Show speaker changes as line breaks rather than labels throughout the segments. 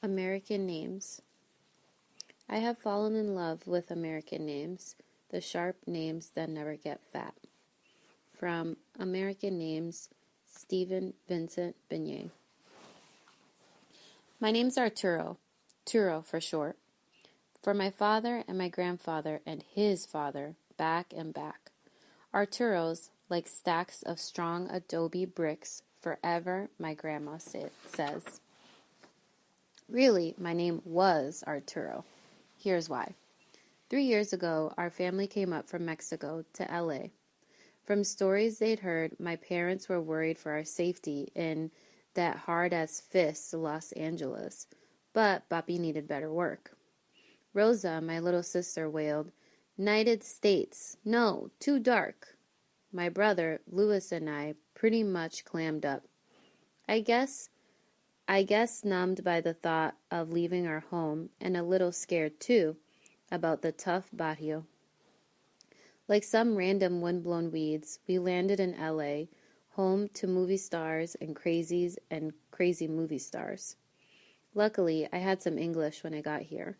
American names. I have fallen in love with American names, the sharp names that never get fat. From American Names, Stephen Vincent Beignet. My name's Arturo, Turo for short, for my father and my grandfather and his father, back and back. Arturos, like stacks of strong adobe bricks, forever, my grandma says. Really, my name was Arturo. Here's why. 3 years ago, our family came up from Mexico to LA. From stories they'd heard, my parents were worried for our safety in that hard-as-fist Los Angeles, but Papi needed better work. Rosa, my little sister, wailed, "United States, no, too dark." My brother, Louis, and I pretty much clammed up. I guess numbed by the thought of leaving our home and a little scared, too, about the tough barrio. Like some random windblown weeds, we landed in L.A., home to movie stars and crazies and crazy movie stars. Luckily, I had some English when I got here.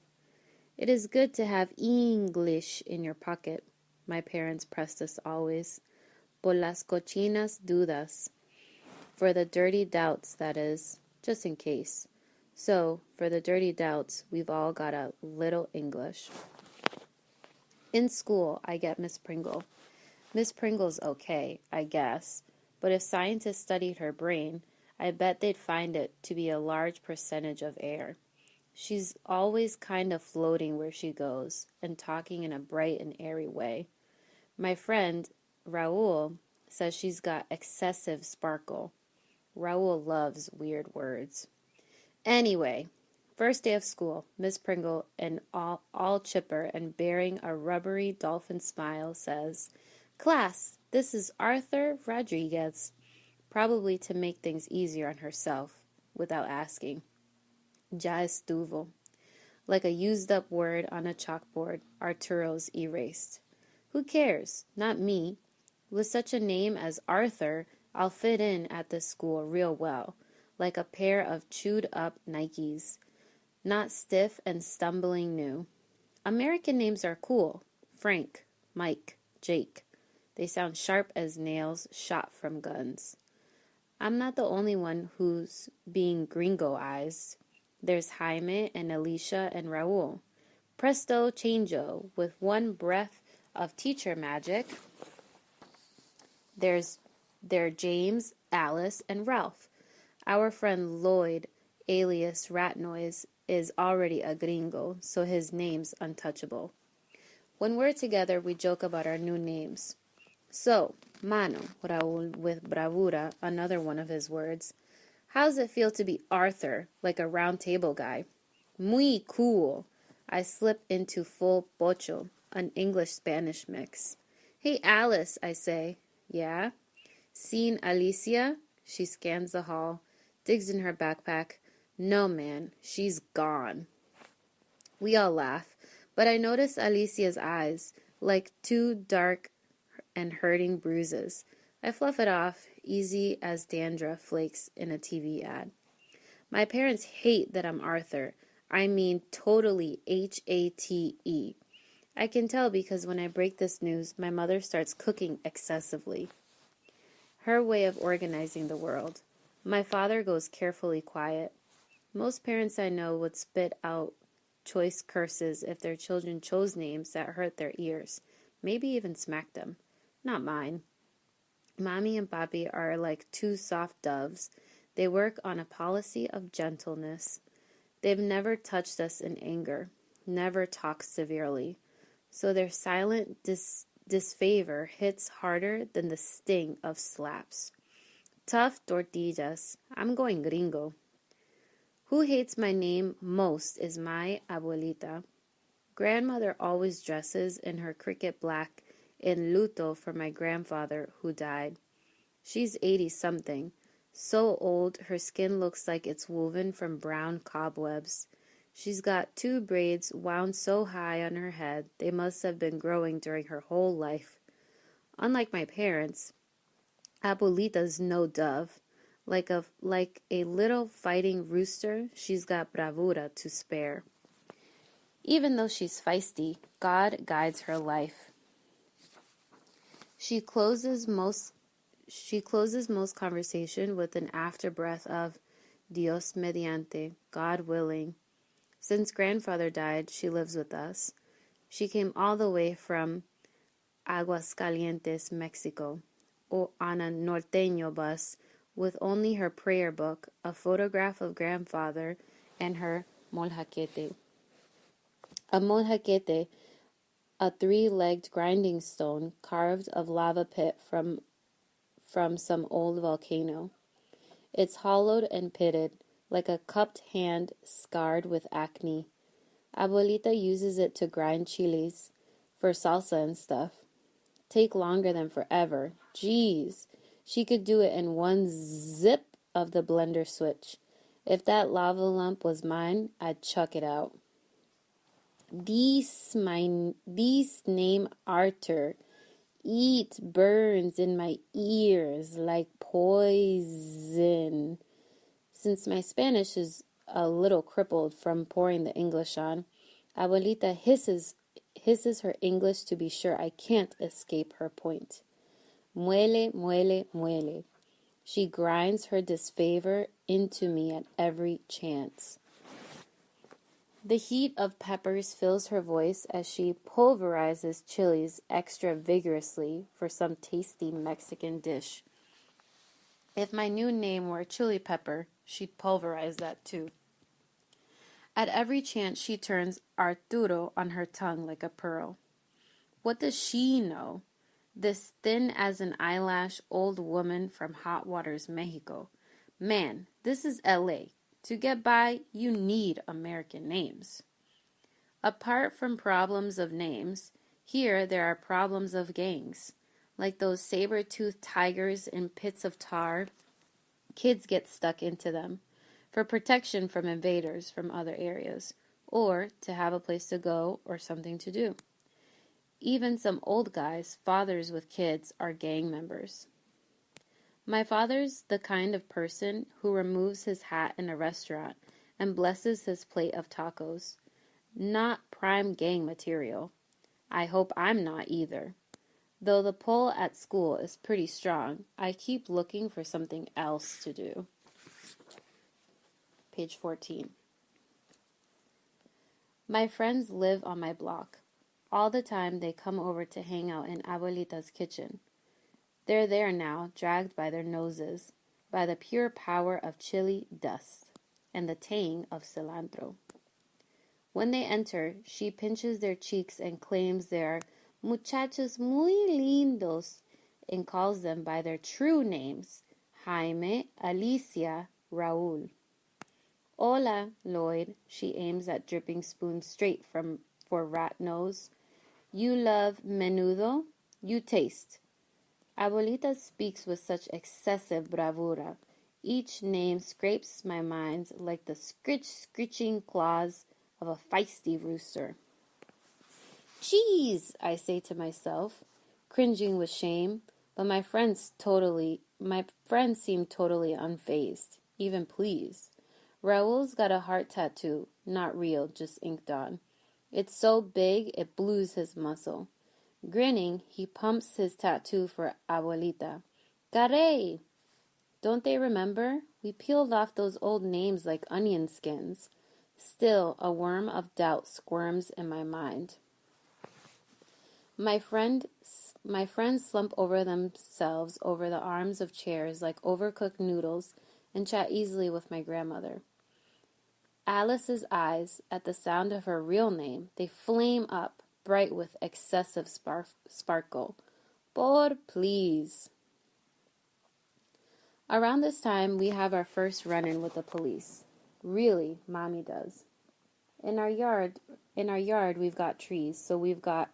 It is good to have English in your pocket, my parents pressed us always. Por las cochinas dudas. For the dirty doubts, that is, just in case. So, for the dirty doubts, we've all got a little English. In school, I get Miss Pringle. Miss Pringle's okay, I guess, but if scientists studied her brain, I bet they'd find it to be a large percentage of air. She's always kind of floating where she goes, and talking in a bright and airy way. My friend, Raul, says she's got excessive sparkle. Raul loves weird words. Anyway, first day of school, Miss Pringle, and all chipper and bearing a rubbery dolphin smile, says, "Class, this is Arthur Rodriguez," probably to make things easier on herself, without asking. Ya estuvo. Like a used-up word on a chalkboard, Arturo's erased. Who cares? Not me. With such a name as Arthur, I'll fit in at this school real well, like a pair of chewed-up Nikes. Not stiff and stumbling new. American names are cool. Frank, Mike, Jake. They sound sharp as nails shot from guns. I'm not the only one who's being gringo-ized. There's Jaime and Alicia and Raul. Presto changeo, with one breath of teacher magic. They're James, Alice, and Ralph. Our friend Lloyd, alias Rat Noise, is already a gringo, so his name's untouchable. When we're together, we joke about our new names. So, Mano, Raul with bravura, another one of his words. How's it feel to be Arthur, like a round table guy? Muy cool. I slip into full pocho, an English-Spanish mix. Hey, Alice, I say. Yeah? Seen Alicia? She scans the hall, digs in her backpack. No, man, she's gone. We all laugh, but I notice Alicia's eyes, like two dark and hurting bruises. I fluff it off, easy as dandruff flakes in a TV ad. My parents hate that I'm Arthur. I mean totally H-A-T-E. I can tell because when I break this news, my mother starts cooking excessively. Her way of organizing the world. My father goes carefully quiet. Most parents I know would spit out choice curses if their children chose names that hurt their ears, maybe even smack them. Not mine. Mommy and Papi are like two soft doves. They work on a policy of gentleness. They've never touched us in anger, never talked severely. So their silent disfavor hits harder than the sting of slaps. Tough tortillas. I'm going gringo. Who hates my name most is my abuelita. Grandmother always dresses in her cricket black in luto for my grandfather who died. She's 80-something, so old her skin looks like it's woven from brown cobwebs. She's got 2 braids wound so high on her head they must have been growing during her whole life. Unlike my parents, Abuelita's no dove. Like a little fighting rooster, she's got bravura to spare. Even though she's feisty, God guides her life. She closes most conversation with an afterbreath of Dios mediante, God willing. Since grandfather died, she lives with us. She came all the way from Aguascalientes, Mexico, on a norteño bus with only her prayer book, a photograph of grandfather, and her moljaquete. A moljaquete, a three-legged grinding stone carved of lava pit from some old volcano. It's hollowed and pitted, like a cupped hand scarred with acne. Abuelita uses it to grind chilies for salsa and stuff. Take longer than forever. Jeez, she could do it in one zip of the blender switch. If that lava lump was mine, I'd chuck it out. This name Arthur burns in my ears like poison. Since my Spanish is a little crippled from pouring the English on, Abuelita hisses her English to be sure I can't escape her point. Muele, muele, muele. She grinds her disfavor into me at every chance. The heat of peppers fills her voice as she pulverizes chilies extra vigorously for some tasty Mexican dish. If my new name were Chili Pepper, she'd pulverize that too. At every chance she turns Arturo on her tongue like a pearl. What does she know? This thin as an eyelash old woman from Hot Waters, Mexico. Man, this is L.A. To get by, you need American names. Apart from problems of names, here there are problems of gangs. Like those saber-toothed tigers in pits of tar, kids get stuck into them for protection from invaders from other areas, or to have a place to go or something to do. Even some old guys, fathers with kids, are gang members. My father's the kind of person who removes his hat in a restaurant and blesses his plate of tacos. Not prime gang material. I hope I'm not either. Though the pull at school is pretty strong, I keep looking for something else to do. Page 14. My friends live on my block. All the time they come over to hang out in Abuelita's kitchen. They're there now, dragged by their noses, by the pure power of chili dust and the tang of cilantro. When they enter, she pinches their cheeks and claims they're muchachos muy lindos and calls them by their true names, Jaime, Alicia, Raúl. Hola, Lloyd, she aims at dripping spoon straight for rat nose. You love menudo? You taste. Abuelita speaks with such excessive bravura. Each name scrapes my mind like the scritching claws of a feisty rooster. Jeez, I say to myself, cringing with shame, but my friends seem totally unfazed, even pleased. Raul's got a heart tattoo, not real, just inked on. It's so big it blues his muscle. Grinning, he pumps his tattoo for Abuelita. Caray! Don't they remember? We peeled off those old names like onion skins. Still, a worm of doubt squirms in my mind. My friends slump over themselves over the arms of chairs like overcooked noodles and chat easily with my grandmother. Alice's eyes, at the sound of her real name, they flame up, bright with excessive sparkle. Por please. Around this time, we have our first run-in with the police. Really, Mommy does. In our yard, we've got trees, so we've got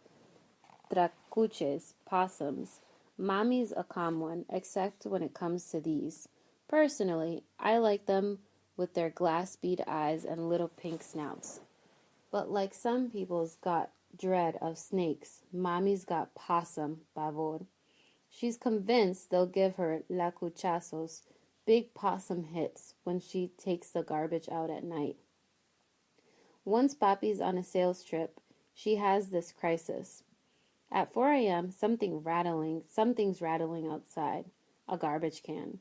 tracuches, possums. Mommy's a calm one, except when it comes to these. Personally, I like them with their glass bead eyes and little pink snouts. But like some people's got dread of snakes, Mommy's got possum pavor. She's convinced they'll give her lacuchazos, big possum hits when she takes the garbage out at night. Once Papi's on a sales trip, she has this crisis. At 4 a.m., something's rattling outside, a garbage can.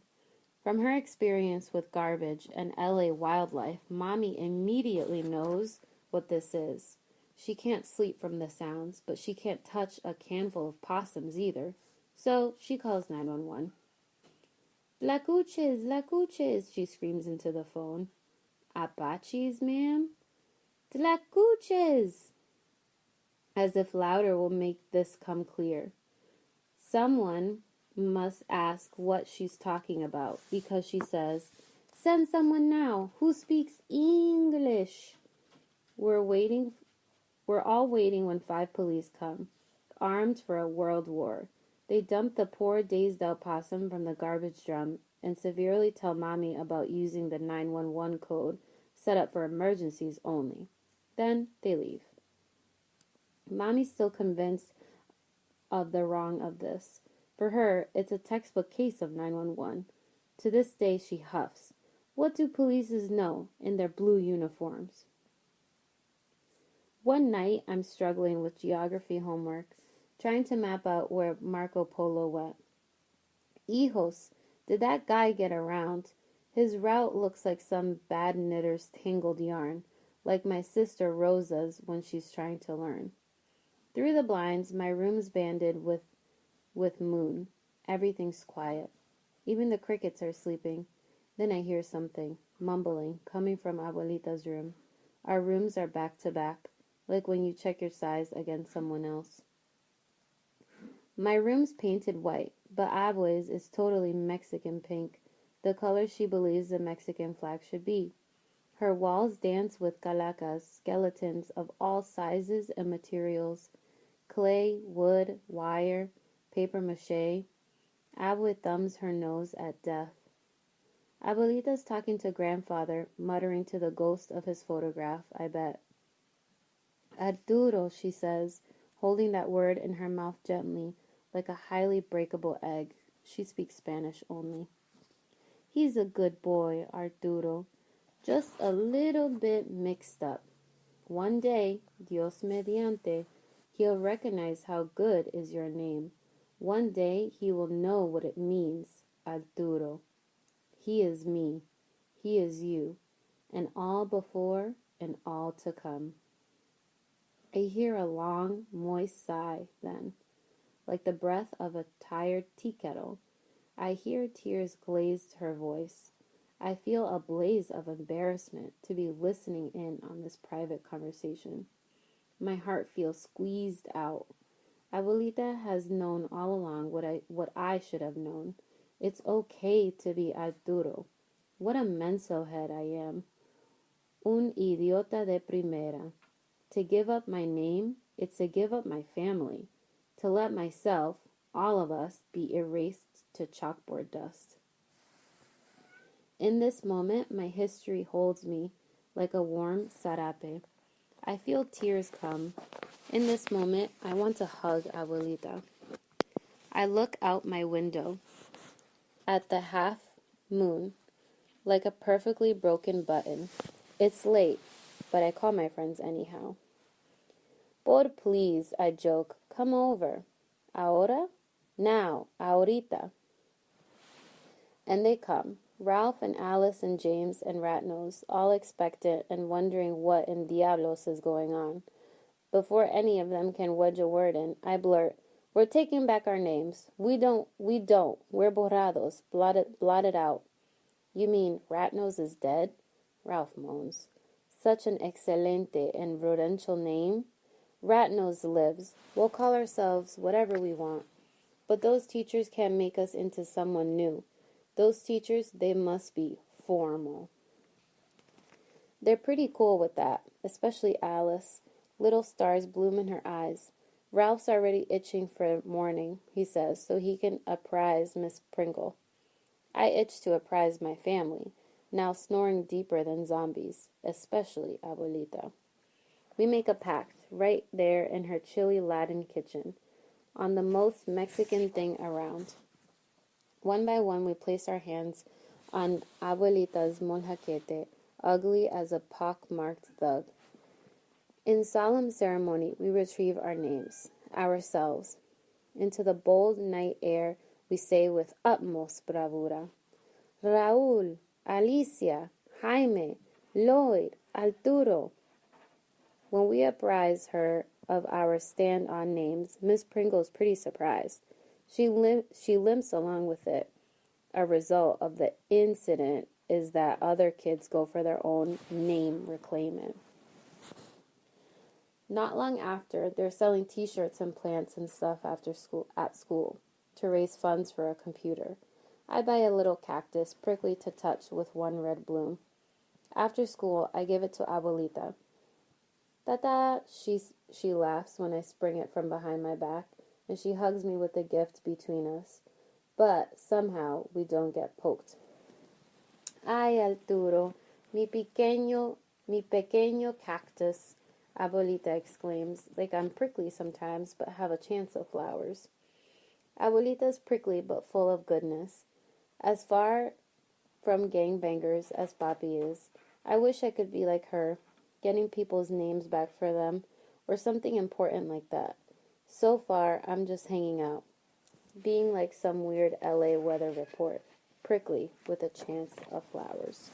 From her experience with garbage and LA wildlife, Mommy immediately knows what this is. She can't sleep from the sounds, but she can't touch a can full of possums either. So she calls 911. Tlacuches, she screams into the phone. Apaches, ma'am? Tlacuches! As if louder will make this come clear. Someone must ask what she's talking about, because she says, "Send someone now who speaks English." We're all waiting when 5 police come, armed for a world war. They dump the poor dazed-out possum from the garbage drum and severely tell Mommy about using the 911 code set up for emergencies only. Then they leave. Mommy's still convinced of the wrong of this. For her, it's a textbook case of 911. To this day, she huffs. What do polices know in their blue uniforms? One night, I'm struggling with geography homework, trying to map out where Marco Polo went. Hijos, did that guy get around? His route looks like some bad knitter's tangled yarn, like my sister Rosa's when she's trying to learn. Through the blinds, my room's banded with moon. Everything's quiet. Even the crickets are sleeping. Then I hear something, mumbling, coming from Abuelita's room. Our rooms are back to back, like when you check your size against someone else. My room's painted white, but Abue's is totally Mexican pink, the color she believes the Mexican flag should be. Her walls dance with calacas, skeletons of all sizes and materials, clay, wood, wire, paper mache. Abue thumbs her nose at death. Abuelita's talking to grandfather, muttering to the ghost of his photograph, I bet. Arturo, she says, holding that word in her mouth gently, like a highly breakable egg. She speaks Spanish only. He's a good boy, Arturo, just a little bit mixed up. One day, Dios mediante, he'll recognize how good is your name. One day, he will know what it means, Arturo. He is me, he is you, and all before and all to come. I hear a long, moist sigh then, like the breath of a tired tea kettle. I hear tears glaze her voice. I feel a blaze of embarrassment to be listening in on this private conversation. My heart feels squeezed out. Abuelita has known all along what I should have known. It's okay to be Arturo. What a menso head I am. Un idiota de primera. To give up my name, it's to give up my family. To let myself, all of us, be erased to chalkboard dust. In this moment, my history holds me like a warm sarape. I feel tears come. In this moment, I want to hug Abuelita. I look out my window at the half moon, like a perfectly broken button. It's late, but I call my friends anyhow. Por please, I joke, come over. Ahora? Now, ahorita. And they come. Ralph and Alice and James and Ratnose, all expectant and wondering what in diablos is going on. Before any of them can wedge a word in, I blurt, "We're taking back our names. We don't. We're borrados, blotted out." "You mean Ratnose is dead?" Ralph moans. "Such an excelente and prudential name. Ratnose lives. We'll call ourselves whatever we want. But those teachers can't make us into someone new. Those teachers, they must be formal." They're pretty cool with that, especially Alice. Little stars bloom in her eyes. Ralph's already itching for morning, he says, so he can apprise Miss Pringle. I itch to apprise my family, now snoring deeper than zombies, especially Abuelita. We make a pact right there in her chilly Latin kitchen, on the most Mexican thing around. One by one, we place our hands on Abuelita's molcaquete, ugly as a pock-marked thug. In solemn ceremony, we retrieve our names, ourselves. Into the bold night air, we say with utmost bravura, Raúl, Alicia, Jaime, Lloyd, Arturo. When we apprise her of our stand-on names, Miss Pringle's pretty surprised. She limps along with it. A result of the incident is that other kids go for their own name reclaiming. Not long after, they're selling t-shirts and plants and stuff at school to raise funds for a computer. I buy a little cactus, prickly to touch with one red bloom. After school, I give it to Abuelita. Tata, she laughs when I spring it from behind my back, and she hugs me with the gift between us. But somehow we don't get poked. Ay, Arturo, mi pequeño cactus, Abuelita exclaims, like I'm prickly sometimes, but have a chance of flowers. Abuelita's prickly, but full of goodness. As far from gangbangers as Papi is, I wish I could be like her, getting people's names back for them, or something important like that. So far, I'm just hanging out, being like some weird LA weather report, prickly with a chance of flowers.